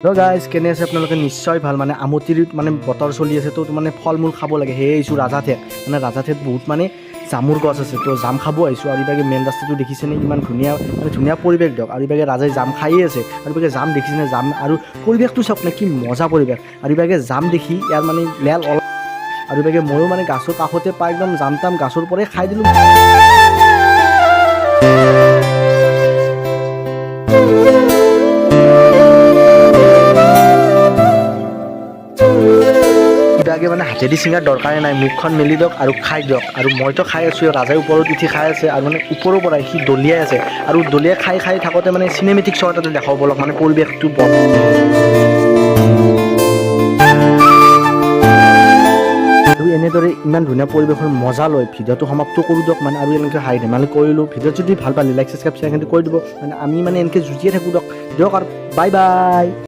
তো গাইজ কেনে আছে আপোনালোকে নিশ্চয় ভাল মানে আমতিৰ মানে বতৰ চলি আছে তো মানে ফল মূল খাব লাগে সেয়ে আহিছোঁ ৰাজাঠেক মানে ৰাজাঠেক বহুত মানে জামুৰ গছ আছে তো জাম খাব আহিছোঁ আৰু ইবাগে মেইন ৰাস্তাটো দেখিছেনে ইমান ধুনীয়া মানে ধুনীয়া পৰিৱেশ দিয়ক আৰু ইবাগে ৰাজাই জাম খায়ে আছে আৰু ইবাগে জাম দেখিছেনে জাম আৰু পৰিৱেশটো চাওক নে কি মজা পৰিৱেশ আৰু ইবাগে জাম দেখি ইয়াৰ মানে লেল অলপ আৰু ইবাগে ময়ো মানে গাছৰ কাষতে পাই একদম জাম তাম গাছৰ পৰাই খাই দিলোঁ। ইবাগে মানে হাতেদি চিঙাৰ দৰকাৰে নাই মুখখন মেলি দিয়ক আৰু খাই দিয়ক আৰু মইতো খাই আছোঁ ৰাজাই ওপৰত উঠি খাই আছে আৰু মানে ওপৰৰ পৰাই সি দলিয়াই আছে আৰু দলিয়াই খাই খাই থাকোঁতে মানে চিনেমেটিক শ্বট এটা দেখাব বলক মানে পৰিৱেশটো আৰু এনেদৰে ইমান ধুনীয়া পৰিৱেশৰ মজা লৈ ভিডিঅ'টো সমাপ্ত কৰোঁ দিয়ক মানে আৰু এনেকৈ হাঁহি ধেমালি কৰিলোঁ ভিডিঅ' যদি ভাল পালে লাইক ছাবস্ক্ৰাইব শ্বেয়াৰ কিন্তু কৰি দিব মানে আমি মানে এনেকৈ যুঁজিয়ে থাকোঁ দিয়ক আৰু বাই বাই।